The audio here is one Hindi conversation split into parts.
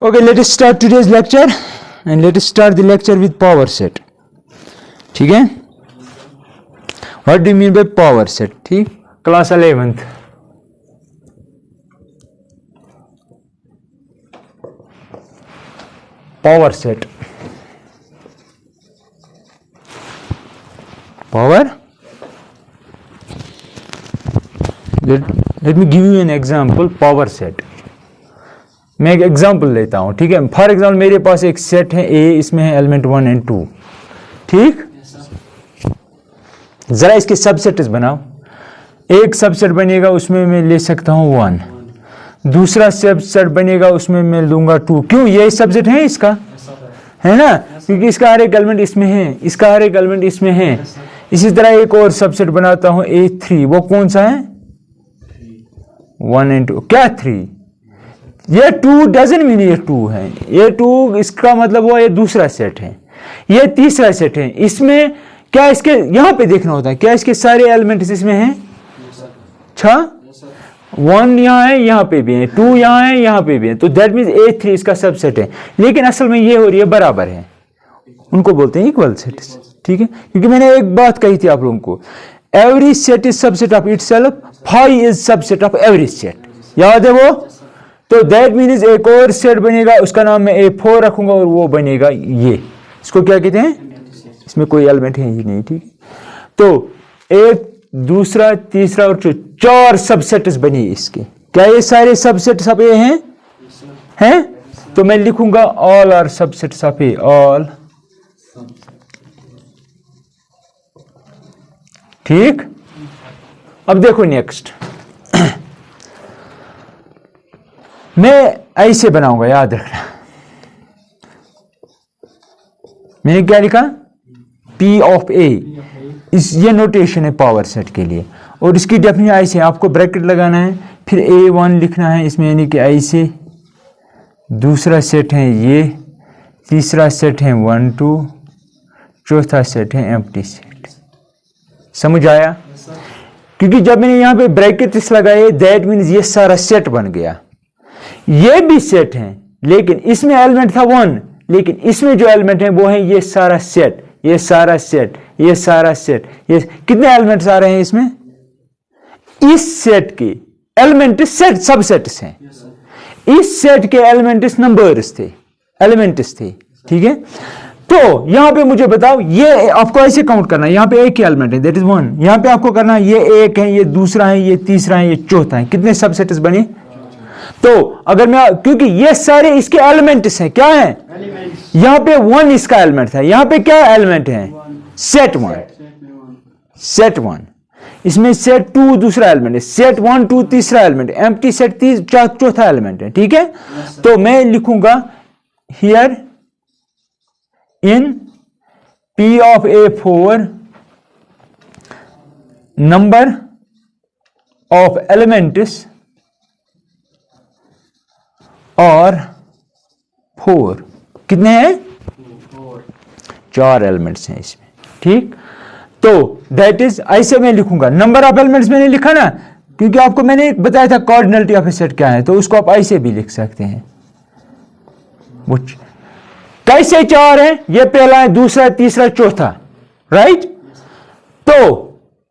Okay, let us start today's lecture and let us start the lecture with power set. ठीक है? What do you mean by power set? ठीक? Class 11th. Power set. Power. Let me give you an example. Power set. मैं एक एग्जाम्पल लेता हूं, ठीक है. फॉर एग्जाम्पल मेरे पास एक सेट है ए, इसमें है एलिमेंट 1 एंड 2. ठीक. जरा इसके सबसेट्स बनाओ. एक सबसेट बनेगा उसमें मैं ले सकता हूं 1. दूसरा सबसेट बनेगा उसमें मैं लूंगा 2. क्यों? ये सबसेट है इसका, है ना, क्योंकि इसका हर एक एलिमेंट इसमें है, इसका हर एक एलिमेंट इसमें है. इसी तरह एक और सबसेट बनाता हूं A3. वो कौन सा है? 1 एंड 2. क्या 3? ये 2 डजंट मीन ये 2 है. ये 2 इसका मतलब वो ये दूसरा सेट है, ये तीसरा सेट है. इसमें क्या इसके यहां पे देखना होता है, क्या इसके सारे एलिमेंट्स इसमें हैं? 6. 1 यहाँ है, यहाँ पे भी है, 2 यहाँ है, यहाँ पे भी है. तो दैट मीन्स A3 इसका सबसेट है. लेकिन असल में ये और ये बराबर है, उनको बोलते हैं इक्वल सेट. ठीक है, क्योंकि मैंने एक बात कही थी आप लोगों को, every set is subset of itself, phi is subset of every set. याद है वो? तो दैट मीन्स एक और सेट बनेगा, उसका नाम मैं A4 रखूंगा और वो बनेगा ये. इसको क्या कहते हैं? इसमें कोई एलिमेंट है ही नहीं. ठीक. तो एक, दूसरा, तीसरा और 4 सबसेट्स बने इसके. क्या ये सारे सबसेट्स ऑफ ए हैं? तो मैं लिखूंगा all are subsets of A. All. ठीक. अब देखो नेक्स्ट. मैं ऐसे बनाऊंगा, याद रखना. मैंने क्या लिखा? P of A. ये नोटेशन है पावर सेट के लिए. और इसकी डेफिनेशन ऐसे, आपको ब्रैकेट लगाना है, फिर A1 लिखना है इसमें, यानी कि ऐसे. दूसरा सेट है ये, तीसरा सेट है 1 2, चौथा सेट है एम्प्टी सेट. समझ आया? क्योंकि जब मैंने यहां पे ब्रैकेट्स लगाए, दैट मीन्स ये सारा सेट बन गया. ये भी सेट है, लेकिन इसमें एलिमेंट था 1, लेकिन इसमें जो एलिमेंट है वो है ये सारा सेट, ये सारा सेट, ये सारा सेट. ये कितने एलिमेंट्स आ रहे हैं इसमें? इस सेट के एलिमेंट सेट सबसेट्स हैं. इस सेट के एलिमेंट्स नंबर्स थे, एलिमेंट्स थे. ठीक है. तो यहां पे मुझे बताओ, ये आपको ऐसे काउंट करना है. यहां पे एक ही एलिमेंट है, दैट इज 1. यहां पे आपको करना है, ये एक है, ये दूसरा है, ये तीसरा है, ये चौथा है. कितने सबसेट्स बने? तो अगर मैं, क्योंकि ये सारे इसके एलिमेंट्स हैं, क्या है? यहां पे 1 इसका एलिमेंट था, यहां पे क्या एलिमेंट है? सेट 1. सेट 1. इसमें सेट 2 दूसरा एलिमेंट है, सेट 1 2 तीसरा एलिमेंट है, एम्प्टी सेट चौथा एलिमेंट है. ठीक है. तो मैं लिखूंगा here in P of A4 number of elements और 4. कितने हैं? 4 एलिमेंट्स हैं इसमें. ठीक. तो दैट इज, ऐसे मैं लिखूंगा. नंबर ऑफ एलिमेंट्स मैंने लिखा ना, क्योंकि आपको मैंने एक बताया था कार्डिनलिटी ऑफ ए सेट क्या है, तो उसको आप ऐसे भी लिख सकते हैं. वो कैसे 4 है? ये पहला है, दूसरा, तीसरा, चौथा. राइट. तो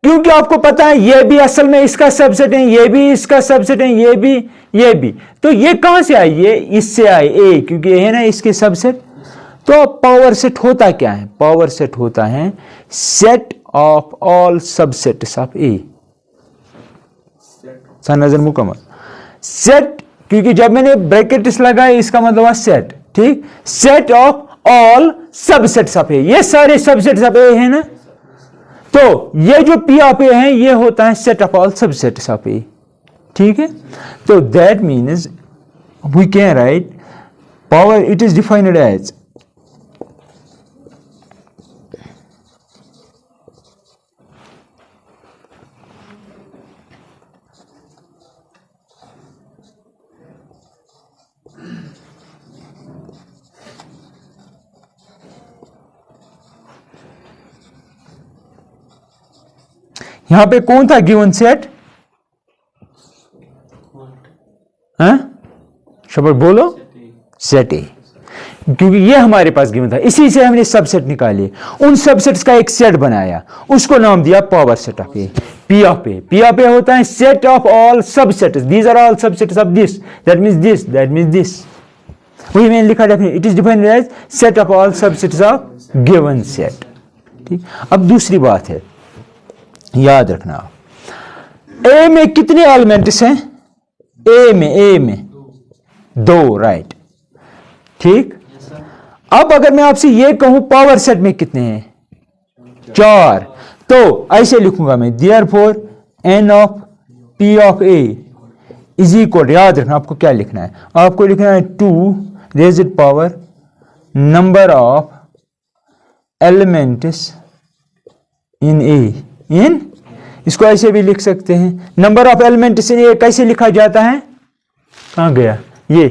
क्योंकि आपको पता है ये भी असल में इसका सबसेट है, ये भी इसका सबसेट है, ये भी, ये भी. तो ये कहां से आई? ये इससे आई, ए, क्योंकि ये है ना इसके सबसेट. तो पावर सेट होता क्या है? पावर सेट होता है set of all subsets of A. नजर मुकम्मल सेट, क्योंकि जब मैंने ब्रैकेट्स लगाए इसका मतलब सेट. ठीक. Set of all subsets of A. ये सारे सबसेट्स ऑफ ए है ना. तो ये जो P ऑफ ए है, ये होता है set of all subsets of A. ठीक है. तो that means we can write power, it is defined as यहां पे कौन था गिवन सेट? हाँ, शबर बोलो. सेट ए, क्योंकि ये हमारे पास गिवन था, इसी से हमने सबसेट निकाले, उन सबसेट्स का एक सेट बनाया, उसको नाम दिया power set of A, P of A. P of A होता है set of all subsets, these are all subsets of this, that means this, that means this. वही मैंने लिखा definition, it is defined as set of all subsets of given set. ठीक, अब दूसरी बात है, याद रखना, ए में कितने एलिमेंट्स हैं? ए में 2, राइट। ठीक, अब अगर मैं आपसे ये कहूं पावर सेट में कितने हैं? 4, तो ऐसे लिखूंगा मैं, therefore N of P of A is equal, याद रखना आपको क्या लिखना है, आपको लिखना है 2 raised power number of elements in A, in, इसको ऐसे भी लिख सकते हैं, number of elements in A कैसे लिखा जाता है? कहां गया ये,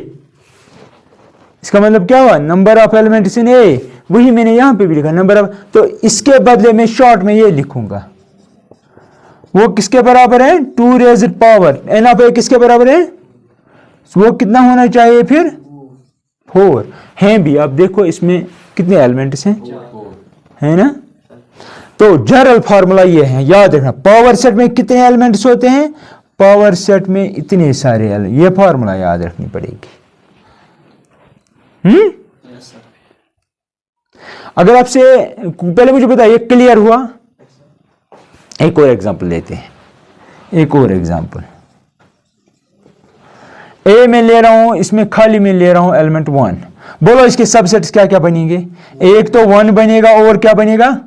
इसका मतलब क्या हुआ? नंबर ऑफ एलिमेंट्स इन ए, वही मैंने यहां पे भी लिखा नंबर ऑफ, तो इसके बदले में शॉर्ट में ये लिखूंगा, वो किसके बराबर है? 2 रेज़्ड पावर एन ऑफ ए किसके बराबर है? वो कितना होना चाहिए फिर? 4 हैं भी। अब देखो इसमें कितने एलिमेंट्स हैं, है ना? तो जनरल फार्मूला ये है, याद रखना, पावर सेट में कितने एलिमेंट्स होते हैं? पावर सेट में इतने सारे एलिमेंट, ये फार्मूला याद रखनी पड़ेगी। अगर आपसे पहले मुझे बताइए क्लियर हुआ? एक और एग्जांपल लेते हैं, एक और एग्जांपल, ए में ले रहा हूं, इसमें खाली में ले रहा हूं एलिमेंट 1, बोलो इसके सबसेट्स क्या क्या बनेंगे? एक तो 1 बनेगा, और क्या बनेगा?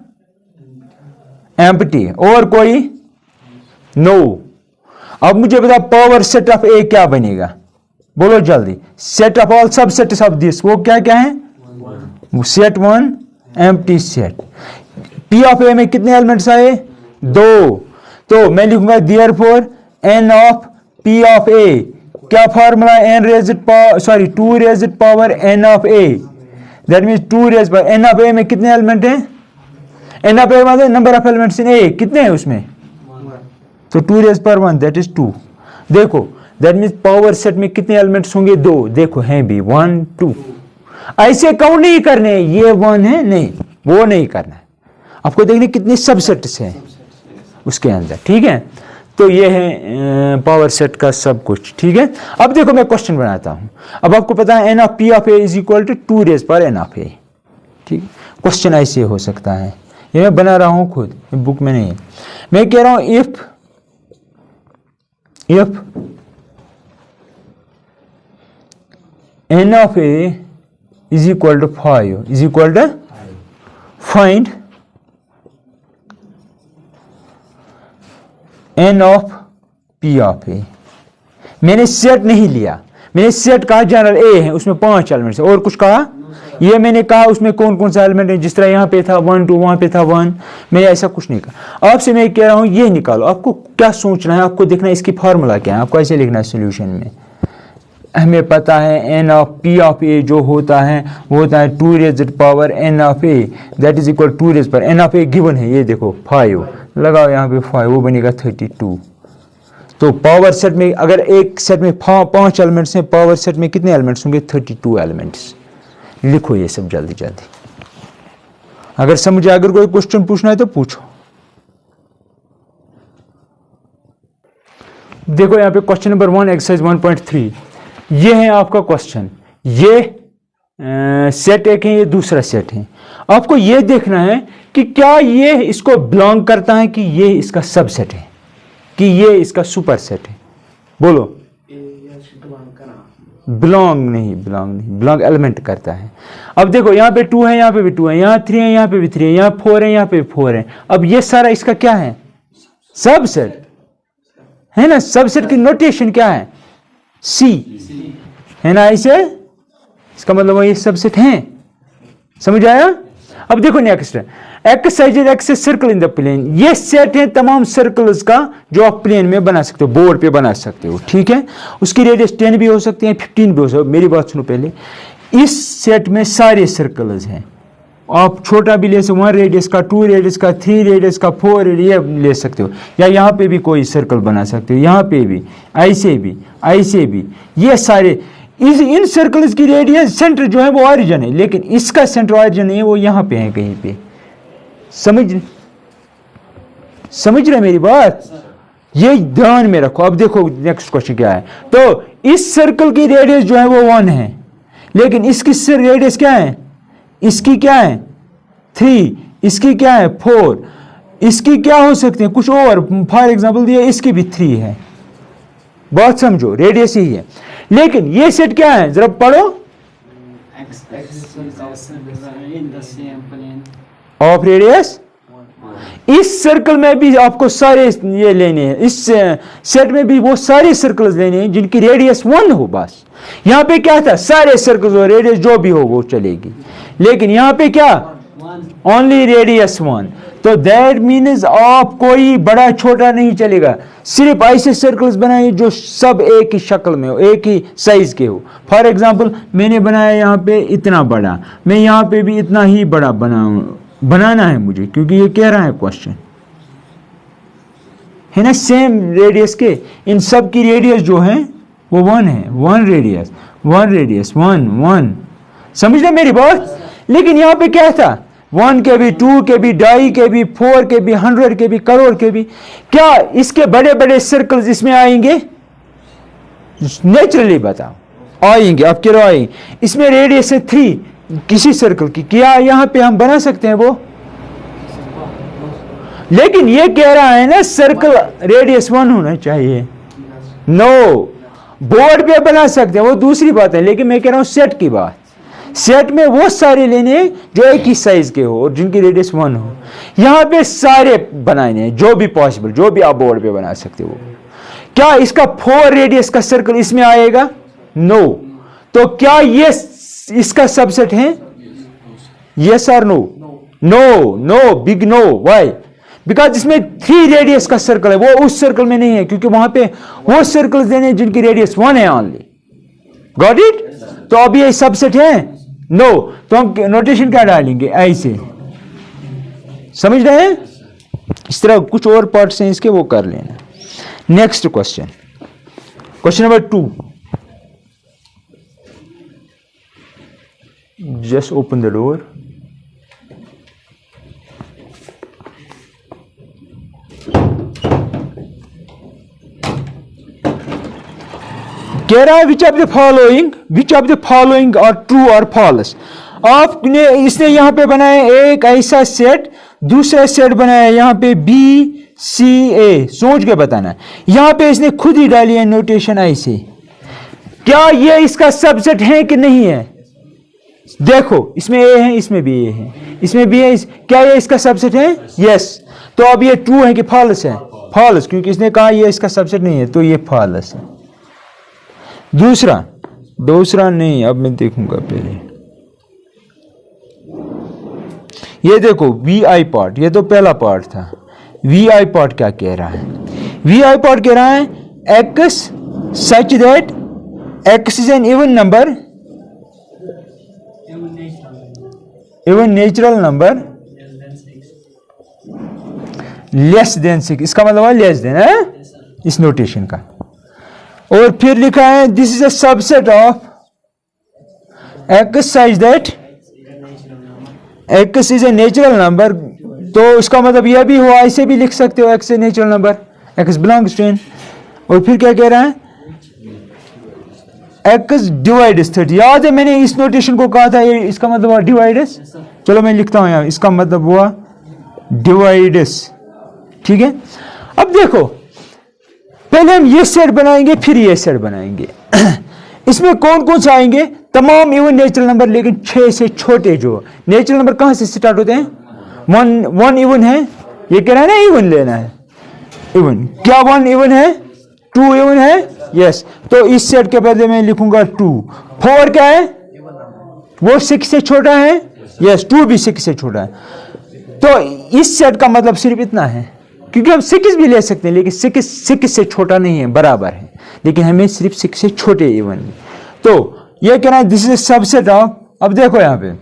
एम्प्टी, और कोई? नो। अब मुझे बता पावर सेट ऑफ ए क्या बनेगा, बोलो जल्दी। Set of all subsets of this, वो क्या क्या है? Set 1 empty set. P of A में कितने एलिमेंट्स आए? 2, तो मैं लिखूंगा therefore N of P of A, क्या formula? N raised power, sorry 2 raised power N of A, that means 2 raised power N of A में कितने एलिमेंट हैं? एन ऑफ ए मतलब number of elements in A, कितने हैं उसमें? तो 2 रेज़्ड पावर 1 दैट इज 2। देखो दैट मींस पावर सेट में कितने एलिमेंट्स होंगे? 2, देखो हैं भी 1 2। ऐसे काउंट नहीं करने, ये 1 है नहीं, वो नहीं करना है, आपको देखने कितने सबसेट्स हैं उसके अंदर। ठीक है, तो ये है पावर सेट का सब कुछ। ठीक है, अब देखो मैं क्वेश्चन बनाता हूं। अब आपको पता है N of P of A is equal to 2 raised power N of A. ठीक, क्वेश्चन ऐसे हो सकता है, ये मैं बना रहा हूं खुद, बुक में नहीं है। मैं कह रहा हूं if N of A is equal to 5 is equal to find N of P of A. मैंने सेट नहीं लिया, मैंने सेट कहा जनरल ए है, उसमें 5 एलिमेंट्स है, और कुछ कहा? ये मैंने कहा उसमें कौन कौन सा एलिमेंट है, जिस तरह यहां पे था 1 2, वहां पे था 1, मैंने ऐसा कुछ नहीं कहा। आपसे मैं कह रहा हूं ये निकालो, आपको क्या सोचना है, आपको देखना है इसकी फार्मूला क्या है, आपको ऐसे लिखना है सोल्यूशन में। हमें पता है N of P of A जो होता है वो होता है 2 raised power N of A, that is equal 2 raised power N of A given है, ये देखो 5 लगाओ यहाँ पे 5, वो बनेगा 32। तो पावर सेट में अगर एक सेट में 5 एलिमेंट्स हैं, पावर सेट में कितने एलिमेंट्स होंगे? 32 एलिमेंट्स। लिखो ये सब जल्दी जल्दी, अगर समझे, अगर कोई क्वेश्चन पूछना है तो पूछो। देखो यहाँ पे क्वेश्चन नंबर 1 एक्सरसाइज 1.3, ये है आपका क्वेश्चन। ये सेट एक है, ये दूसरा सेट है। आपको ये देखना है कि क्या ये इसको बिलोंग करता है, कि ये इसका सबसेट है, कि ये इसका सुपर सेट है। बोलो। बिलोंग नहीं, बिलोंग एलिमेंट करता है। अब देखो यहाँ पे 2 है, यहाँ पे भी 2 है, यहाँ 3 है, यहाँ पे भी 3 है, यहाँ 4 है, यहाँ पे भी 4 है। अब ये सारा इसका क्या है? सबसेट है ना। सबसेट की नोटेशन क्या है? सी है ना, ऐसे इसका मतलब ये सबसेट है। समझ आया? अब देखो next, exercise X circle in the plane. ये सेट है तमाम सर्कल्स का जो आप प्लेन में बना सकते हो, बोर्ड पे बना सकते हो। ठीक है, उसकी रेडियस 10 भी हो सकती है, 15 भी हो सकती है। मेरी बात सुनो पहले, इस सेट में सारे सर्कल्स हैं। आप छोटा भी ले सकते हो, 1 रेडियस का, 2 रेडियस का, 3 रेडियस का, 4 रेडियस ले सकते हो, या यहाँ पे भी कोई सर्कल बना सकते हो, यहाँ पे भी, ऐसे भी, ऐसे भी। ये सारे इन सर्कल्स की रेडियस सेंटर जो है वो ऑरिजिन है, लेकिन इसका सेंटर ऑरिजिन नहीं है, वो यहां पे है कहीं पे। समझ रहे मेरी बात? ये ध्यान में रखो। अब देखो नेक्स्ट क्वेश्चन क्या है। तो इस सर्कल की रेडियस जो है वो 1 है, लेकिन इसकी रेडियस क्या है? इसकी क्या है? 3, इसकी क्या है? 4, इसकी क्या हो सकते हैं? कुछ और, फॉर एग्जांपल दिया इसकी भी 3 है। बहुत समझो, रेडियस ही है, लेकिन ये सेट क्या है जरा पढ़ो। Of radius. इस सर्कल में भी आपको सारे ये लेने हैं, इस सेट में भी वो सारे सर्कल्स लेने हैं जिनकी रेडियस 1 हो। बस यहां पे क्या था? सारे सर्कल्स हो, रेडियस जो भी हो वो चलेगी, लेकिन यहां पे क्या? Only radius 1। तो दैट मीन्स आप कोई बड़ा छोटा नहीं चलेगा, सिर्फ ऐसे सर्कल्स बनाइए जो सब एक ही शक्ल में हो, एक ही साइज के हो। फॉर एग्जांपल मैंने बनाया यहाँ पे इतना बड़ा, मैं यहाँ पे भी इतना ही बड़ा बनाना है मुझे, क्योंकि ये कह रहा है क्वेश्चन, है ना? सेम रेडियस के इन सब की रेडियस जो है वो 1 है। 1 रेडियस 1 समझ रहे मेरी बात? लेकिन यहाँ पे क्या था? 1 के भी, 2 के भी, 2.5 के भी, 4 के भी, 100 के भी, करोड़ के भी। क्या इसके बड़े बड़े सर्कल्स इसमें आएंगे? नेचुरली बताओ आएंगे। अब क्यों आएंगे? इसमें रेडियस है 3 किसी सर्कल की, क्या यहां पे हम बना सकते हैं वो? लेकिन ये कह रहा है ना सर्कल रेडियस 1 होना चाहिए। नो, बोर्ड पे बना सकते हैं वो दूसरी बात है, लेकिन मैं कह रहा हूं सेट की बात। सेट में वो सारे लेने जो एक ही साइज के हो और जिनकी रेडियस 1 हो। यहां पे सारे बनाने हैं जो भी पॉसिबल, जो भी आप बोर्ड पे बना सकते हो। क्या इसका 4 रेडियस का सर्कल इसमें आएगा? नो। तो क्या ये इसका सबसेट है? यस और no? No, big no. Why? Because इसमें 3 रेडियस का सर्कल है, वो उस सर्कल में नहीं है, क्योंकि वहां पे वो सर्कल्स देने जिनकी रेडियस 1 है ओनली। Got it? तो अब ये सबसेट है? नो। तो हम नोटेशन क्या डालेंगे? ऐसे। समझ रहे हैं? इस तरह कुछ और पार्ट्स हैं इसके, वो कर लेना। Next question, question number 2। Just open the door. कह रहा है विच ऑफ द फॉलोइंग और ट्रू और फॉल्स। आपने इसने यहां पे बनाया एक ऐसा सेट, दूसरा सेट बनाया यहां पे BCA। सोच के बताना है। यहां पे इसने खुद ही डाली है नोटेशन ऐसे। क्या ये इसका सबसेट है कि नहीं है? देखो इसमें A है, इसमें भी A है, इसमें भी है। क्या ये इसका सबसेट है? यस। तो अब ये ट्रू है कि फॉल्स है? फॉल्स, क्योंकि इसने कहा ये इसका सबसेट नहीं है, तो ये फॉल्स है। दूसरा नहीं, अब मैं देखूंगा पहले। ये देखो VI पार्ट, ये तो पहला पार्ट था। VI पार्ट क्या कह रहा है? VI पार्ट कह रहा है x such that x is an even natural number less than 6। इसका मतलब है लेस देन है इस नोटेशन का। और फिर लिखा है this is a subset of x such that x is a natural number। तो इसका मतलब यह भी हुआ, ऐसे भी लिख सकते हो x a natural number, x belongs to n। और फिर क्या कह रहा है? x divides 30। याद है मैंने इस नोटेशन को कहा था, ये इसका मतलब हुआ डिवाइड्स। चलो मैं लिखता हूं यहां, इसका मतलब हुआ डिवाइड्स। ठीक है। अब देखो पहले हम ये सेट बनाएंगे, फिर ये सेट बनाएंगे। इसमें कौन कौन से आएंगे? तमाम इवन नेचुरल नंबर, लेकिन 6 से छोटे जो नेचुरल नंबर कहां से स्टार्ट होते हैं? 1 इवन है, ये कह रहा है ना इवन लेना है। इवन क्या 1 इवन है? 2 इवन है? यस। तो इस सेट के बदले में लिखूंगा 2। 4 क्या है? वो 6 से छोटा है? यस। 2 भी 6 से छोटा है। तो इस सेट का मतलब सिर्फ इतना है, क्योंकि हम 6 भी ले सकते हैं, लेकिन 6 से छोटा नहीं है, बराबर है, लेकिन हमें सिर्फ 6 से छोटे इवन। तो ये कहना है दिस इज सबसेट ऑफ। अब देखो यहाँ पे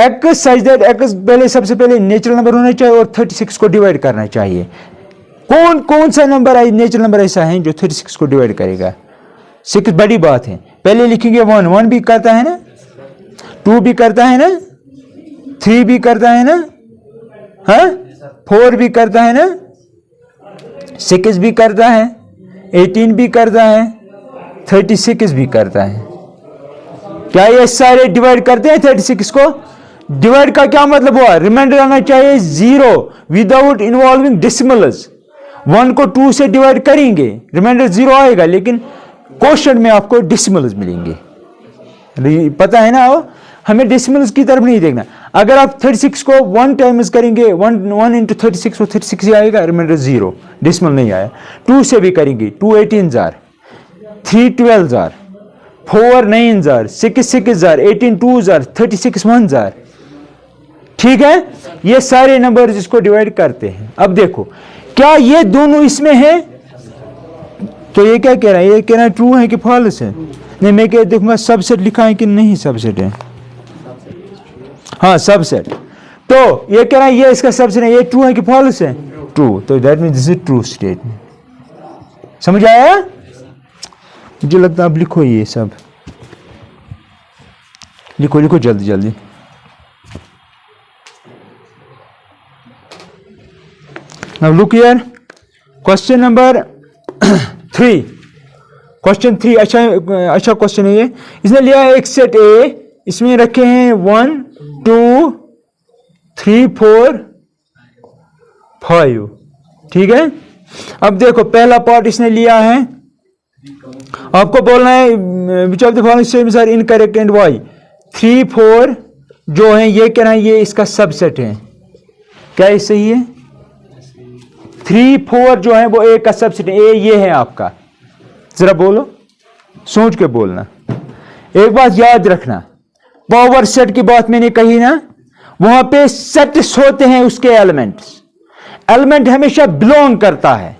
x सच दैट x पहले सबसे पहले नेचुरल नंबर होना चाहिए और 36 को डिवाइड करना चाहिए। कौन कौन सा नंबर नेचुरल नंबर ऐसा है जो 36 को डिवाइड करेगा? 6 बड़ी बात है, पहले लिखेंगे 1, 1 भी करता है ना, 2 भी करता है ना, 3 भी करता है ना, हाँ 4 भी करता है ना, 6 भी करता है, 18 भी करता है, 36 भी करता है। क्या ये सारे डिवाइड करते हैं 36 को? डिवाइड का क्या मतलब हुआ? रिमाइंडर आना चाहिए 0 विदाउट इन्वॉल्विंग डेसिमल्स। 1 को 2 से डिवाइड करेंगे, रिमाइंडर 0 आएगा, लेकिन क्वेश्चन में आपको डेसिमल्स मिलेंगे। पता है ना, वो हमें डेसिमल्स की तरफ नहीं देखना। अगर आप 36 को 1 टाइम्स करेंगे, 1 इंटू 36 वो 36 ही आएगा, रिमाइंडर 0, डेसिमल नहीं आया। 2 से भी करेंगे, 2 18 jar, 3 12 jar, 4 9 jar, 6 6 jar, 18 2 jar, 36 1 jar. ठीक है, ये सारे नंबर इसको डिवाइड करते हैं। अब देखो क्या ये दोनों इसमें है? तो ये क्या कह रहा है? ये कह रहा है ट्रू है कि फॉल्स है? नहीं, मैं क्या देखूंगा सबसेट लिखा है कि नहीं सबसेट है। हाँ सबसेट। तो ये कह रहा है ये इसका सबसेट है, ये ट्रू है कि फॉल्स है? ट्रू। तो that means this is true statement. समझ आया? मुझे लगता है आप लिखो ये सब, लिखो लिखो जल्दी जल्दी। Now look here, question number 3। Question 3 अच्छा क्वेश्चन है ये। इसने लिया है एक सेट ए, इसमें रखे हैं 1 2 3 4 5। ठीक है, अब देखो पहला पार्ट इसने लिया है, आपको बोलना है which of the following statements are incorrect and why. 3 4 जो है ये कह रहा है ये इसका सबसेट है। क्या ये सही है? 3 4 जो है वो ए का सबसेट है। ए ये है आपका, जरा बोलो, सोच के बोलना। एक बात याद रखना, पावर सेट की बात मैंने कही ना, वहां पे सेट्स होते हैं उसके एलिमेंट्स। एलिमेंट हमेशा बिलोंग करता है,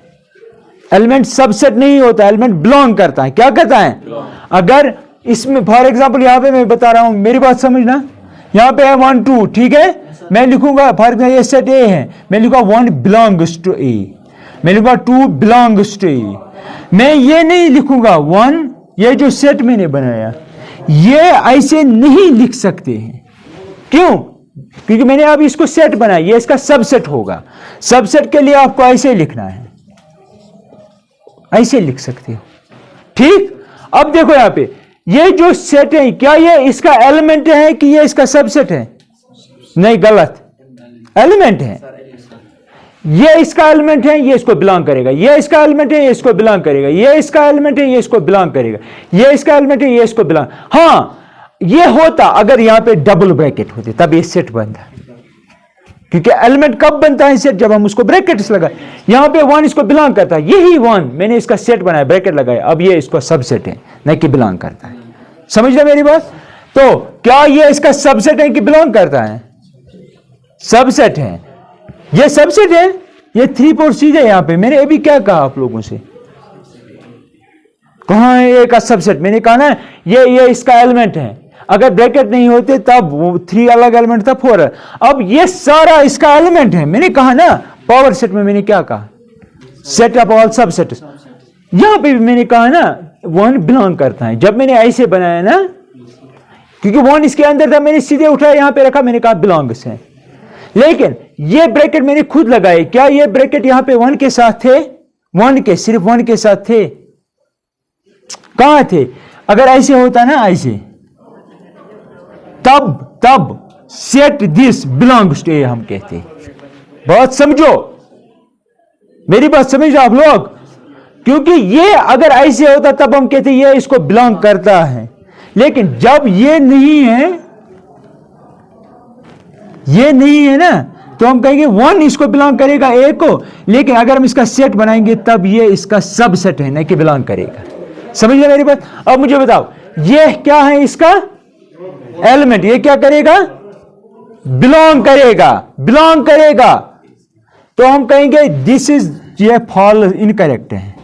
एलिमेंट सबसेट नहीं होता, एलिमेंट बिलोंग करता है। क्या करता है? अगर इसमें फॉर एग्जांपल यहां पे मैं बता रहा हूं, मेरी बात समझना, यहां पे है 1 2, ठीक है, मैं लिखूंगा फॉर एग्जांपल ये सेट ए है, मैं लिखूंगा 1 बिलोंग्स टू ए, मैं लिखूंगा 2 बिलोंग्स टू ए। मैं ये नहीं लिखूंगा 1, ये जो सेट मैंने बनाया ये ऐसे नहीं लिख सकते हैं। क्यों? क्योंकि मैंने अब इसको सेट बनाया, ये इसका सबसेट होगा। सबसेट के लिए आपको ऐसे लिखना है, ऐसे लिख सकते हो। ठीक, अब देखो यहां पे ये जो सेट है, क्या ये इसका एलिमेंट है कि ये इसका सबसेट है? नहीं, गलत, एलिमेंट है। ये इसका एलिमेंट है, ये इसको बिलोंग करेगा। ये इसका एलिमेंट है, ये इसको बिलोंग करेगा। ये इसका एलिमेंट है, ये इसको बिलोंग करेगा। ये इसका एलिमेंट है, ये इसको बिलोंग। हाँ, ये होता अगर यहां पे डबल ब्रैकेट होते तब ये सेट बनता, क्योंकि एलिमेंट कब बनता है सेट? जब हम उसको ब्रैकेट्स लगाए। यहां पे 1 इसको बिलोंग करता है, यही 1 मैंने इसका सेट बनाया, ब्रैकेट लगाया, अब ये इसको सबसेट है, नहीं कि बिलोंग करता है। समझ रहे मेरी बात? तो क्या ये इसका सबसेट है कि बिलोंग करता है? सबसेट है, ये सबसेट है। ये 3 4 सीधे यहां पे मैंने अभी क्या कहा आप लोगों से, कहां है ए का सबसेट? मैंने कहा ना ये इसका एलिमेंट है। अगर ब्रैकेट नहीं होते तब 3 अलग एलिमेंट था, 4। अब ये सारा इसका एलिमेंट है। मैंने कहा ना पावर सेट में मैंने क्या कहा? Set of all subsets. यहां पे भी मैंने कहा ना 1 बिलोंग करता है। जब मैंने ऐसे बनाया ना, क्योंकि 1 इसके अंदर था, मैंने सीधे उठाया यहां पे रखा, मैंने कहा बिलोंग्स है। लेकिन ये ब्रैकेट मैंने खुद लगाए। क्या ये ब्रैकेट यहां पे 1 के साथ थे? 1 के, सिर्फ 1 के साथ थे? कहां थे? अगर ऐसे होता ना, ऐसे, तब सेट दिस बिलोंग्स टू ए हम कहते। बहुत समझो मेरी बात, समझो आप लोग, क्योंकि ये अगर ऐसे होता तब हम कहते ये इसको बिलोंग करता है। लेकिन जब ये नहीं है, ये नहीं है ना, तो हम कहेंगे 1 इसको बिलोंग करेगा ए को। लेकिन अगर हम इसका सेट बनाएंगे तब ये इसका सबसेट है, नहीं कि बिलोंग करेगा। समझ गए मेरी बात? अब मुझे बताओ ये क्या है? इसका एलिमेंट। ये क्या करेगा? बिलोंग करेगा, बिलोंग करेगा। तो हम कहेंगे दिस इज, ये फॉल इनकरेक्ट है,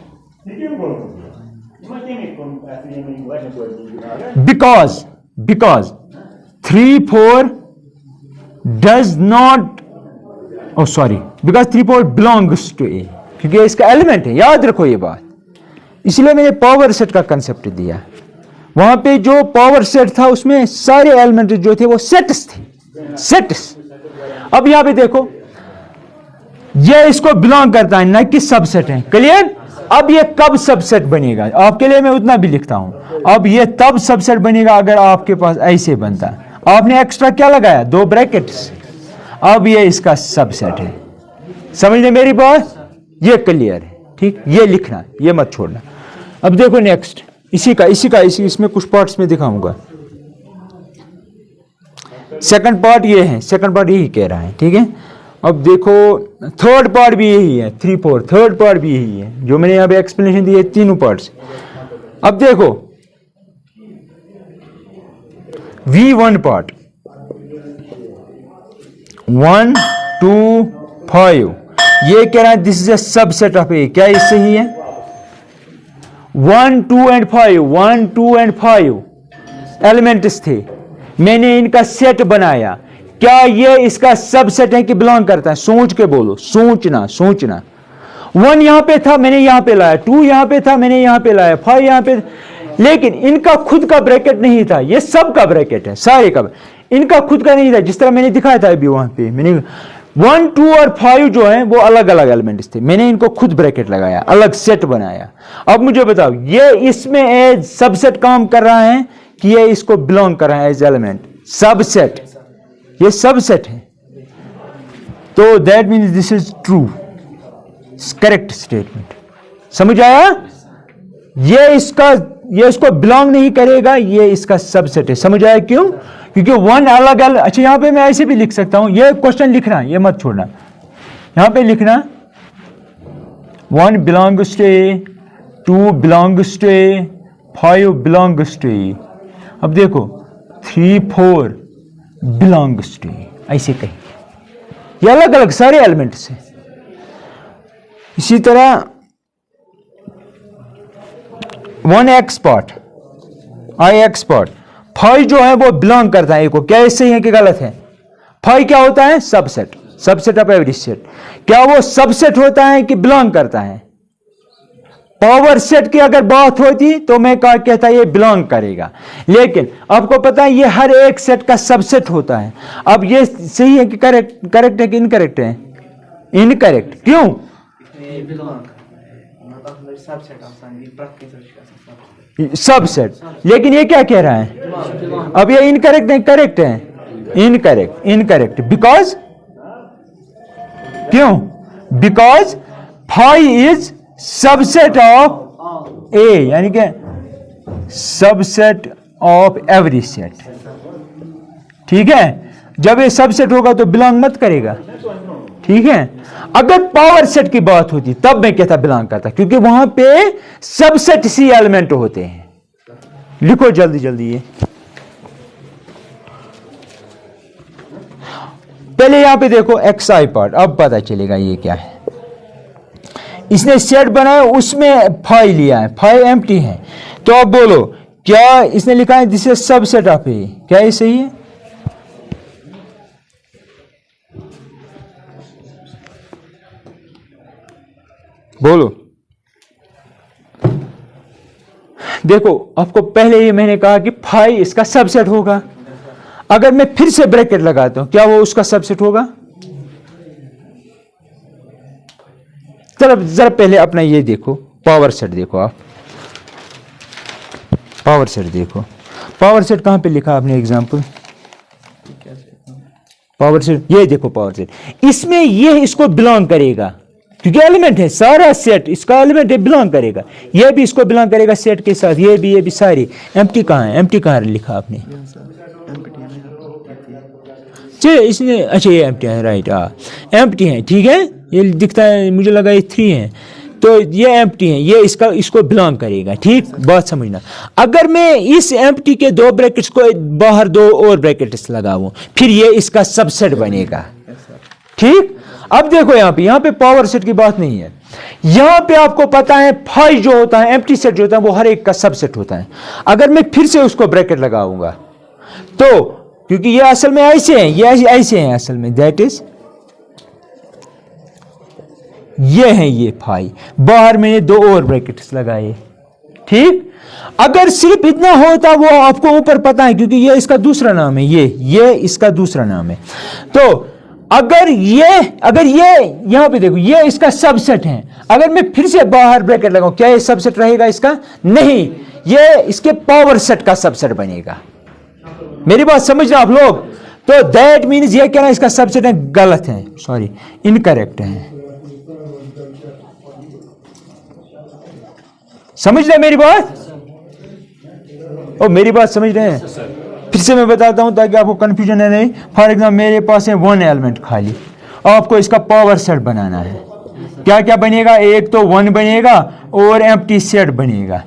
because 3 4 does not, oh sorry, because 3 4 belongs to A, क्योंकि इसका एलिमेंट है। याद रखो ये बात, इसलिए मैंने पावर सेट का कंसेप्ट दिया। वहां पे जो पावर सेट था उसमें सारे एलिमेंट जो थे वो सेट्स थे, सेट्स। अब यहां पे देखो ये इसको बिलोंग करता है, ना कि सबसेट है। क्लियर? अब ये कब सबसेट बनेगा, आपके लिए मैं उतना भी लिखता हूं। अब ये तब सबसेट बनेगा अगर आपके पास ऐसे बनता है, आपने एक्स्ट्रा क्या लगाया, 2 ब्रैकेट्स, अब ये इसका सबसेट है। समझने मेरी बात? ये क्लियर है, ठीक? ये लिखना, ये मत छोड़ना। अब देखो नेक्स्ट, इसमें कुछ पार्ट्स में दिखाऊंगा। सेकंड पार्ट ये है, सेकंड पार्ट यही कह रहा है, ठीक है? अब देखो थर्ड पार्ट भी यही है, 3 4 थर्ड पार्ट भी यही है जो मैंने यहां पे एक्सप्लेनेशन दी है, तीनों पार्ट्स। अब देखो V1 पार्ट 1 2 5, ये कह रहा है this is a subset of A. क्या ये सही है? 1 2 एंड 5, 1 2 एंड 5 एलिमेंट्स थे, मैंने इनका सेट बनाया। क्या ये इसका सबसेट है कि बिलोंग करता है? सोच के बोलो, सोचना सोचना। 1 यहां पे था, मैंने यहां पे लाया, 2 यहां पे था, मैंने यहां पे लाया, 5 यहां पे, लेकिन इनका खुद का ब्रैकेट नहीं था। ये सब का ब्रैकेट है, सारे का, इनका खुद का नहीं था, जिस तरह मैंने दिखाया था अभी वहां पे। मैंने 1 2 और 5 जो है वो अलग अलग एलिमेंट्स थे, मैंने इनको खुद ब्रैकेट लगाया, अलग सेट बनाया। अब मुझे बताओ ये इसमें एज सबसेट काम कर रहा है कि ये इसको बिलोंग कर रहा है एज एलिमेंट? सबसेट, ये सबसेट है, तो that means this is true, correct statement. समझ आया? ये इसको बिलोंग नहीं करेगा, ये इसका सबसेट है। समझ आया क्यों? क्योंकि 1 अलग अलग। अच्छा यहां पे मैं ऐसे भी लिख सकता हूं, ये क्वेश्चन लिखना, ये मत छोड़ना, यहां पे लिखना 1 belongs to A, 2 belongs to A, 5 belongs to A. अब देखो 3 4 बिलोंग्स टू ए, ऐसे कहेंगे। ये अलग अलग सारे एलिमेंट्स हैं। इसी तरह 1 एक्स पार्ट, आई एक्स पार्ट, 5 जो है वो बिलोंग करता है ए को। क्या ये सही है कि गलत है? 5 क्या होता है? Subset, subset of every set. क्या वो सबसेट होता है कि बिलोंग करता है? पावर सेट की अगर बात होती तो मैं कहता ये बिलोंग करेगा, लेकिन आपको पता है ये हर एक सेट का सबसेट होता है। अब ये सही है कि करेक्ट है कि इनकरेक्ट है? इनकरेक्ट। क्यों? सबसेट, लेकिन ये क्या कह रहा है? अब ये इनकरेक्ट नहीं करेक्ट है? Incorrect, incorrect. बिकॉज क्यों? बिकॉज 5 इज सबसेट ऑफ ए, यानी कि सबसेट ऑफ एवरी सेट। ठीक है? जब ये सबसेट होगा तो बिलोंग मत करेगा। ठीक है? अगर पावर सेट की बात होती तब मैं कहता बिलोंग करता, क्योंकि वहां पे सबसेट सी एलिमेंट होते हैं। लिखो जल्दी जल्दी ये। पहले यहां पे देखो एक्स आई पार्ट, अब पता चलेगा ये क्या है। इसने सेट बनाया, उसमें 5 लिया है, 5 एम्प्टी है। तो अब बोलो क्या इसने लिखा है this is subset of A? क्या ये सही है? बोलो। देखो आपको पहले ही मैंने कहा कि 5 इसका सबसेट होगा। अगर मैं फिर से ब्रैकेट लगाता हूं क्या वो उसका सबसेट होगा? जरा पहले अपना ये देखो, पावर सेट देखो, आप पावर सेट देखो। पावर सेट कहां पे लिखा आपने एग्जांपल? पावर सेट ये देखो, पावर सेट इसमें ये इसको बिलोंग करेगा क्योंकि एलिमेंट है, सारा सेट इसका एलिमेंट है, बिलोंग करेगा। ये भी इसको बिलोंग करेगा सेट के साथ, ये भी सारी। एम्प्टी कहां है? एम्प्टी कहां लिखा आपने? इसने अच्छा ये एम्प्टी है, राइट, एम्प्टी है। ठीक है, ये दिखता है, मुझे लगा ये 3 है, तो ये एम्प्टी है, ये इसको बिलोंग करेगा। ठीक, बात समझना। अगर मैं इस एम्प्टी के 2 ब्रैकेट्स को बाहर 2 और ब्रैकेट्स लगाऊं फिर ये इसका सबसेट बनेगा। ठीक, अब देखो यहां पे पावर सेट की बात नहीं है। यहां पे आपको पता है 5 जो होता है, एम्प्टी सेट जो होता है, वो हर एक का सबसेट होता है। अगर मैं फिर से उसको ब्रैकेट लगाऊंगा तो, क्योंकि ये असल में ऐसे हैं, ये ऐसे हैं असल में, दैट इज ये है, ये 5 बाहर मैंने 2 और ब्रैकेट्स लगाए। ठीक, अगर सिर्फ इतना होता, वो आपको ऊपर पता है क्योंकि ये इसका दूसरा नाम है, ये इसका दूसरा नाम है। तो अगर ये यहां पे देखो, ये इसका सबसेट है, अगर मैं फिर से बाहर ब्रैकेट लगाऊं, क्या ये सबसेट रहेगा इसका? नहीं, ये इसके पावर सेट का सबसेट बनेगा। मेरी बात समझ रहे आप लोग? तो दैट मीन्स ये कहना इसका सबसेट है, गलत है, सॉरी इनकरेक्ट है। समझ रहे मेरी बात? ओ मेरी बात समझ रहे हैं? फिर से मैं बताता हूं ताकि आपको कंफ्यूजन है नहीं। फॉर एग्जाम्पल मेरे पास है 1 एलिमेंट खाली, आपको इसका पावर सेट बनाना है। क्या क्या बनेगा? एक तो 1 बनेगा और एम्प्टी सेट बनेगा।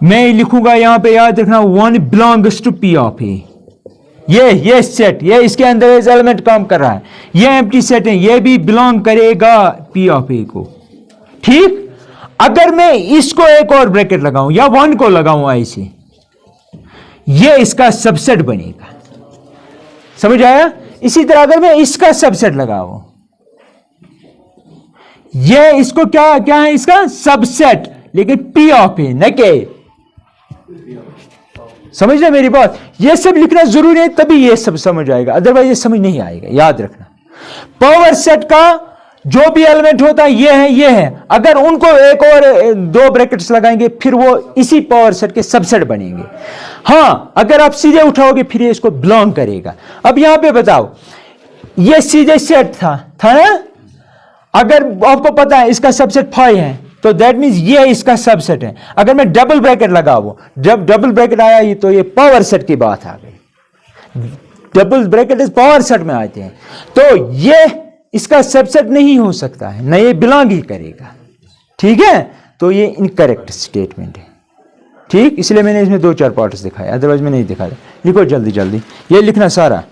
मैं लिखूंगा यहां पे, याद रखना 1 belongs to P of A. ये सेट, ये इसके अंदर इस एलिमेंट काम कर रहा है, ये एम्प्टी सेट है, ये भी बिलोंग करेगा पी ऑफ ए को। ठीक, अगर मैं इसको एक और ब्रैकेट लगाऊं या 1 को लगाऊं ऐसे, ये इसका सबसेट बनेगा। समझ आया? इसी तरह अगर मैं इसका सबसेट लगाऊं, ये इसको क्या है इसका सबसेट, लेकिन पी ऑफ ए न के। समझ रहे मेरी बात? ये सब लिखना जरूरी है, तभी ये सब समझ आएगा, अदरवाइज ये समझ नहीं आएगा। याद रखना, पावर सेट का जो भी एलिमेंट होता है ये है, अगर उनको एक और 2 ब्रैकेट्स लगाएंगे फिर वो इसी पावर सेट के सबसेट बनेंगे। हां, अगर आप सीधे उठाओगे फिर ये इसको बिलोंग करेगा। अब यहां पे बताओ, ये सीधे सेट था ना? अगर आपको पता है इसका सबसेट 5 है, तो दैट मीन्स ये इसका सबसेट है। अगर मैं डबल ब्रैकेट लगाऊं, जब डबल ब्रैकेट आया तो ये पावर सेट की बात आ गई। डबल ब्रैकेट इस पावर सेट में आते हैं, तो ये इसका सबसेट नहीं हो सकता है, ना ये बिलोंग ही करेगा। ठीक है, तो ये इनकरेक्ट स्टेटमेंट है। ठीक, इसलिए मैंने इसमें 2-4 पार्ट्स दिखाए, अदरवाइज मैं नहीं दिखाया। लिखो जल्दी जल्दी, ये लिखना सारा।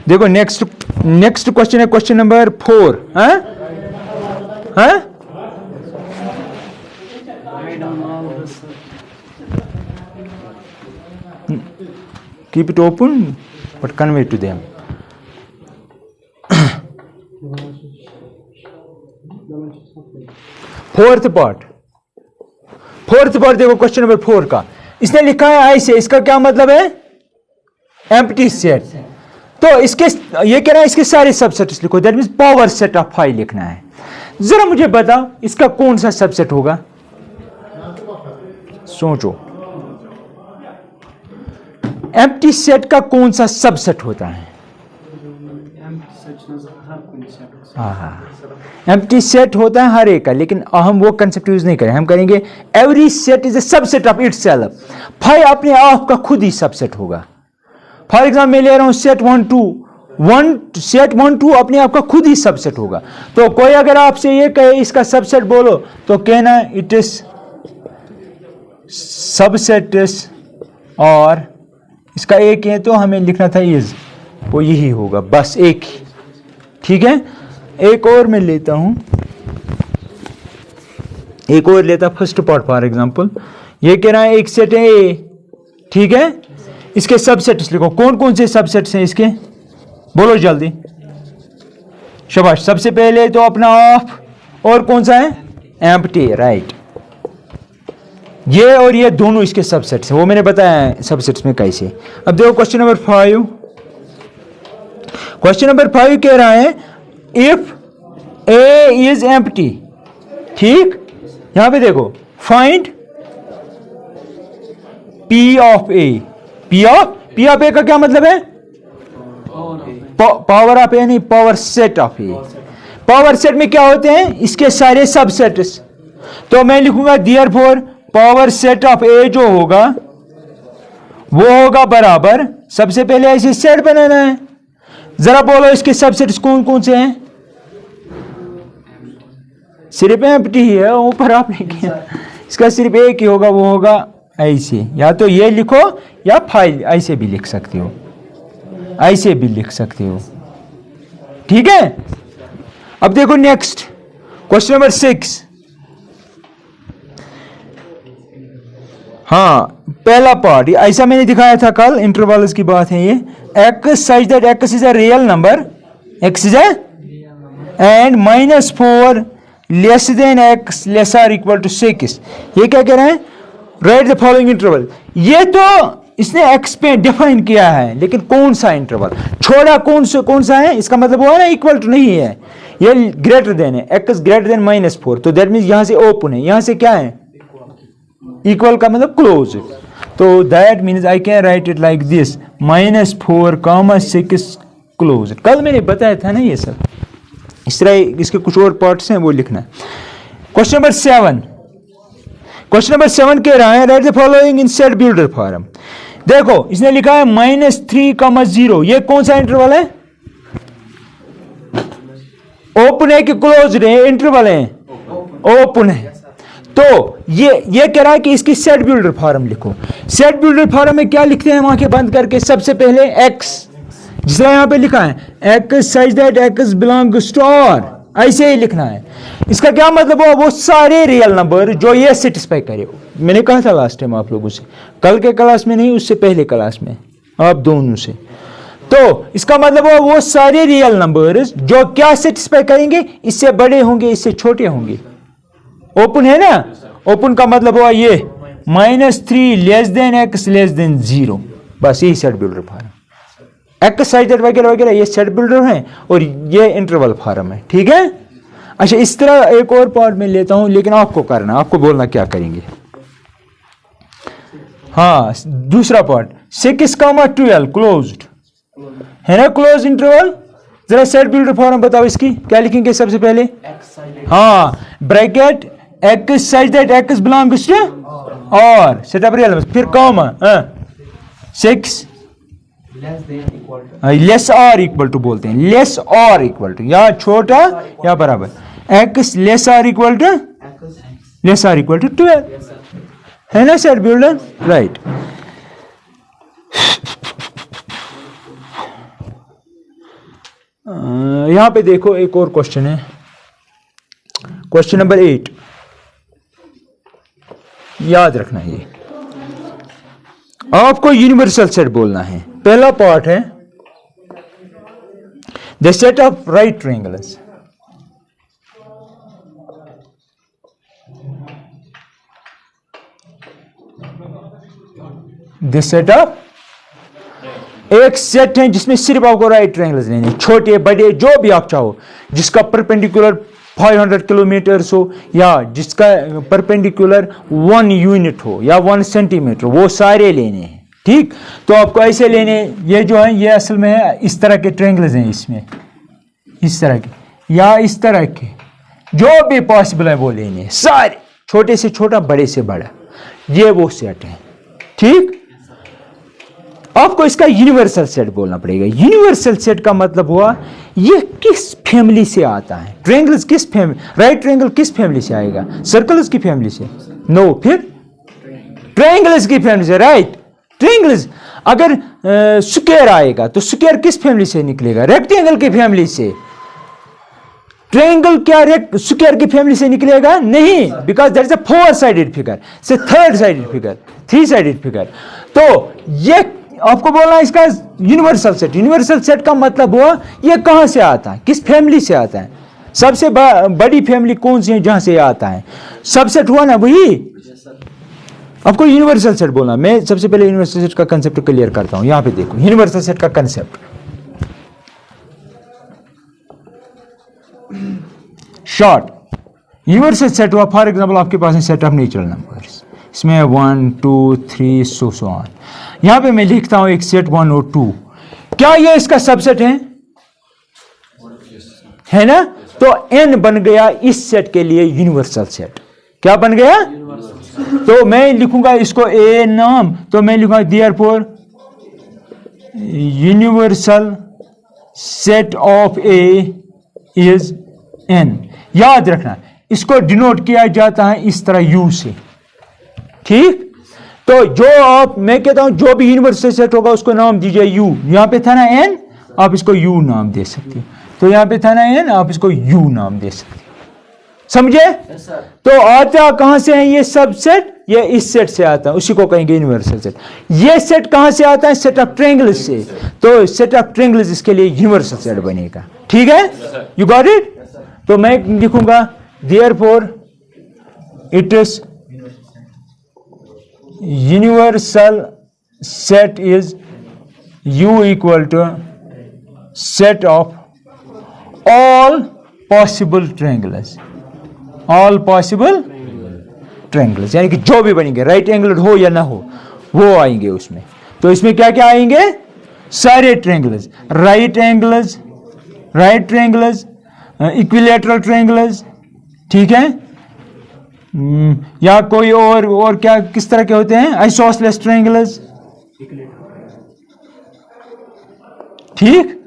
देखो नेक्स्ट क्वेश्चन है, question number 4। Keep it open, but convey to them. Fourth part देखो क्वेश्चन नंबर 4 का, इसने लिखा है ऐसे, इसका क्या मतलब है? Empty set. तो इसके ये कह रहा है इसके सारे सबसेट्स लिखो, that means power set of 5 लिखना है। जरा मुझे बताओ इसका कौन सा सबसेट होगा? सोचो, एम्प्टी सेट का कौन सा सबसेट होता है? एम्प्टी सेट होता है हर एक का, लेकिन हम वो कंसेप्ट यूज नहीं करें, हम करेंगे every set is a subset of itself. 5 अपने आप का खुद ही सबसेट होगा। फॉर एग्जाम्पल मैं ले रहा हूं सेट 1 2 अपने आप का खुद ही सबसेट होगा। तो कोई अगर आपसे ये कहे इसका सबसेट बोलो, तो कहना इट इज सबसेट और इसका एक है, तो हमें लिखना था इज, वो यही होगा, बस एक ही। ठीक है, एक और मैं लेता हूं, फर्स्ट पार्ट। फॉर एग्जांपल ये कह रहा है एक सेट है ए, ठीक है, इसके सबसेट्स लिखो। कौन कौन से सबसेट्स हैं इसके? बोलो जल्दी, शाबाश। सबसे पहले तो अपना ऑफ, और कौन सा है? Empty, right. ये और ये दोनों इसके सबसेट्स हैं, वो मैंने बताया सबसेट्स में कैसे। अब देखो क्वेश्चन नंबर 5। क्वेश्चन नंबर 5 कह रहा है इफ ए इज एम्प्टी। ठीक, यहां पे देखो, find P of A. P of A का क्या मतलब है? पावर ऑफ ए नहीं, power set of A. Power set में क्या होते हैं? इसके सारे सबसेट्स। तो मैं लिखूंगा therefore power set of A जो होगा वो होगा बराबर, सबसे पहले ऐसे सेट बनाना है। जरा बोलो इसके सबसेट्स कौन कौन से हैं? सिर्फ एम्प्टी ही है, ऊपर आपने किया, इसका सिर्फ एक ही होगा, वो होगा ऐसे। या तो ये लिखो या फाइल ऐसे भी लिख सकते हो, ऐसे भी लिख सकते हो। ठीक है, अब देखो नेक्स्ट क्वेश्चन नंबर 6। हाँ, पहला पार्ट ऐसा मैंने दिखाया था कल, इंटरवल्स की बात है ये। X such that x is a real number, x is a and -4 less than x less or equal to 6। ये क्या कह रहे हैं? Write the following interval. ये तो इसने x पे डिफाइन किया है, लेकिन कौन सा इंटरवल छोड़ा, कौन सा है? इसका मतलब वो है ना इक्वल टू नहीं है, ये ग्रेटर देन है, x ग्रेटर देन -4, तो दैट मीन्स यहां से ओपन है, यहां से क्या है? इक्वल का मतलब क्लोज। तो that means I can write it like this -4, 6 close. कल मैंने बताया था ना ये सब, इस तरह इसके कुछ और पार्ट्स हैं वो लिखना है। क्वेश्चन नंबर 7, क्वेश्चन नंबर 7 कह रहा है right the following in set builder form. देखो इसने लिखा है -3, 0, ये कौन सा इंटरवल है? ओपन है कि क्लोज है? इंटरवल है, ओपन है। तो ये कह रहा है कि इसकी सेट बिल्डर फॉर्म लिखो। सेट बिल्डर फॉर्म में क्या लिखते हैं आंखें बंद करके? सबसे पहले x, जिस तरह यहां पे लिखा है x such that x belongs to R, ऐसे ही लिखना है। इसका क्या मतलब हुआ? वो सारे रियल नंबर जो ये सेटिस्फाई करे। मैंने कहा था लास्ट टाइम आप लोगों से, कल के क्लास में नहीं, उससे पहले क्लास में, आप दोनों से। तो इसका मतलब हुआ वो सारे रियल नंबर्स जो क्या सेटिस्फाई करेंगे? इससे बड़े होंगे, इससे छोटे होंगे। ओपन है ना? ओपन का मतलब हुआ ये -3 less than x less than 0, बस यही set builder form. X size वगैरह वगैरह ये सेट बिल्डर है और ये इंटरवल फॉर्म है, ठीक है। अच्छा, इस तरह एक और पार्ट में लेता हूं, लेकिन आपको करना, आपको बोलना क्या करेंगे। हाँ, दूसरा पार्ट 6, 12 क्लोज्ड है ना, क्लोज इंटरवल। जरा सेट बिल्डर फॉर्म बताओ इसकी, क्या लिखेंगे सबसे पहले? हाँ, bracket x such that x belongs to और सेटअप रियल, फिर कॉमा 6 लेस और इक्वल टू बोलते हैं, लेस और इक्वल टू, या छोटा या बराबर, एक्स लेस और इक्वल टू 12 है ना सेट बिल्डर, राइट। यहां पे देखो एक और क्वेश्चन है, क्वेश्चन नंबर 8, याद रखना ये आपको यूनिवर्सल सेट बोलना है। पहला पार्ट है the set of right triangles. The set of, एक सेट है जिसमें सिर्फ आपको राइट ट्रायंगल्स लेने, छोटे बड़े जो भी आप चाहो, जिसका परपेंडिकुलर 500 किलोमीटर हो या जिसका परपेंडिकुलर 1 यूनिट हो या 1 सेंटीमीटर, वो सारे लेने हैं, ठीक। तो आपको ऐसे लेने, ये जो है ये असल में है इस तरह के ट्रायंगल्स हैं, इसमें इस तरह के या इस तरह के, जो भी पॉसिबल है वो लेने हैं सारे, छोटे से छोटा बड़े से बड़ा, ये वो सेट है, ठीक। आपको इसका यूनिवर्सल सेट बोलना पड़ेगा। यूनिवर्सल सेट का मतलब हुआ ये किस फैमिली से आता है, ट्रायंगल्स किस फैमिली, राइट ट्रायंगल किस फैमिली से आएगा? सर्कल्स की फैमिली से? नो, फिर ट्रायंगल्स की फैमिली से, राइट। ट्रायंगल्स अगर स्क्वायर आएगा तो स्क्वायर किस फैमिली से निकलेगा? रेक्टेंगल की फैमिली से। ट्रायंगल क्या स्क्वायर की फैमिली से निकलेगा? नहीं, because that is a 4 sided figure से 3rd sided figure, 3 sided figure. तो ये आपको बोलना है इसका यूनिवर्सल सेट। यूनिवर्सल सेट का मतलब हुआ ये कहां से आता है, किस फैमिली से आता है। सबसे बड़ी फैमिली कौन सी है जहां से आता है? सबसेट हुआ ना, वही आपको यूनिवर्सल सेट बोलना। मैं सबसे पहले यूनिवर्सल सेट का कंसेप्ट क्लियर करता हूं। यहां पे देखो यूनिवर्सल सेट का कंसेप्ट, शॉर्ट यूनिवर्सल सेट हुआ, फॉर एग्जांपल आपके पास है सेट ऑफ नेचुरल नंबर्स, इसमें 1 2 3 सो ऑन। यहां पे मैं लिखता हूं एक सेट 1 और 2, क्या ये इसका सबसेट है ना? तो n बन गया इस सेट के लिए यूनिवर्सल सेट। क्या बन गया? तो मैं लिखूंगा इसको a नाम, तो मैं लिखूंगा therefore universal set of a is n। याद रखना इसको डिनोट किया जाता है इस तरह u से, ठीक। तो जो आप, मैं कहता हूं जो भी यूनिवर्सल सेट होगा उसको नाम दीजिए u। यहां पे था ना n, आप इसको u नाम दे सकते हो। तो यहां पे था ना n, आप इसको u नाम दे सकते हो, समझे? तो आता कहां से है ये सब सेट? ये इस सेट से आता है, उसी को कहेंगे यूनिवर्सल सेट। ये सेट कहां से आता है? सेट ऑफ ट्रायंगल्स से। तो सेट ऑफ ट्रायंगल्स इसके लिए यूनिवर्सल सेट बनेगा, ठीक है? You got it? तो मैं लिखूंगा therefore it is universal set is U equal to set of all possible triangles, all possible triangles, यानी कि जो भी बनेंगे राइट एंगल हो या ना हो वो आएंगे उसमें। तो इसमें क्या क्या आएंगे? सारे triangles, right angles, right triangles, equilateral triangles, ठीक है। या कोई और क्या किस तरह के होते हैं? आइसोसेलेस ट्रायंगल्स, ठीक।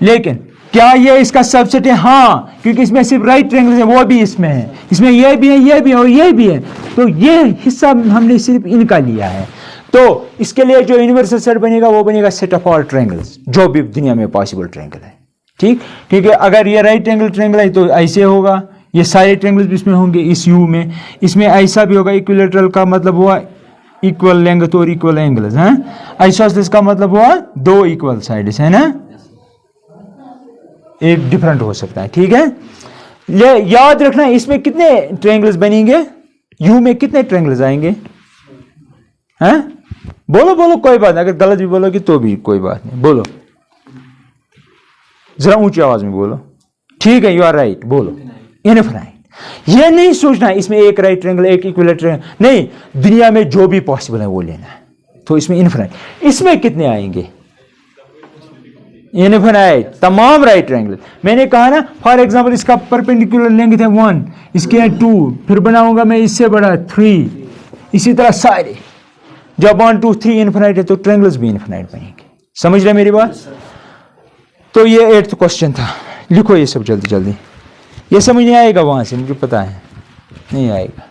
लेकिन क्या ये इसका सबसेट है? हाँ, क्योंकि इसमें सिर्फ राइट ट्रायंगल्स है, वो भी इसमें है, इसमें ये भी है, ये भी है और ये भी है। तो ये हिस्सा हमने सिर्फ इनका लिया है। तो इसके लिए जो यूनिवर्सल सेट बनेगा वो बनेगा सेट ऑफ ऑल ट्रायंगल्स, जो भी दुनिया में पॉसिबल ट्रायंगल है, ठीक। क्योंकि अगर ये राइट एंगल ट्रायंगल है तो ऐसे होगा, ये सारे ट्रायंगल्स भी इसमें होंगे इस यू में, इसमें ऐसा भी होगा। इक्विलैटरल का मतलब हुआ इक्वल लेंथ और इक्वल एंगल्स, हैं। आइसोसेलेस का मतलब हुआ दो इक्वल साइड्स, है ना, एक डिफरेंट हो सकता है, ठीक है। याद रखना इसमें कितने ट्रायंगल्स बनेंगे, यू में कितने ट्रायंगल्स आएंगे, हैं? बोलो बोलो, कोई बात नहीं, अगर गलत भी बोलोगे तो भी कोई बात नहीं, बोलो जरा ऊंची आवाज में बोलो, ठीक है। यू आर राइट, बोलो इनफिनाइट। ये नहीं सोचना इसमें एक राइट ट्रायंगल एक इक्विलैटरल, नहीं, दुनिया में जो भी पॉसिबल है वो लेना है। तो इसमें इनफिनाइट। इसमें कितने आएंगे? इनफिनाइट, तमाम राइट ट्रायंगल। मैंने कहा ना, फॉर एग्जांपल इसका परपेंडिकुलर लेंथ है 1, इसके है 2, फिर बनाऊंगा मैं इससे बड़ा 3, इसी तरह सारे। जब 1 2 3 इनफिनाइट है तो ट्रायंगल्स भी इनफिनाइट बनेंगे। समझ रहे मेरी बात? तो ये 8th क्वेश्चन था, लिखो ये सब जल्दी जल्दी। ये समझ नहीं आएगा वहां से, मुझे पता है नहीं आएगा।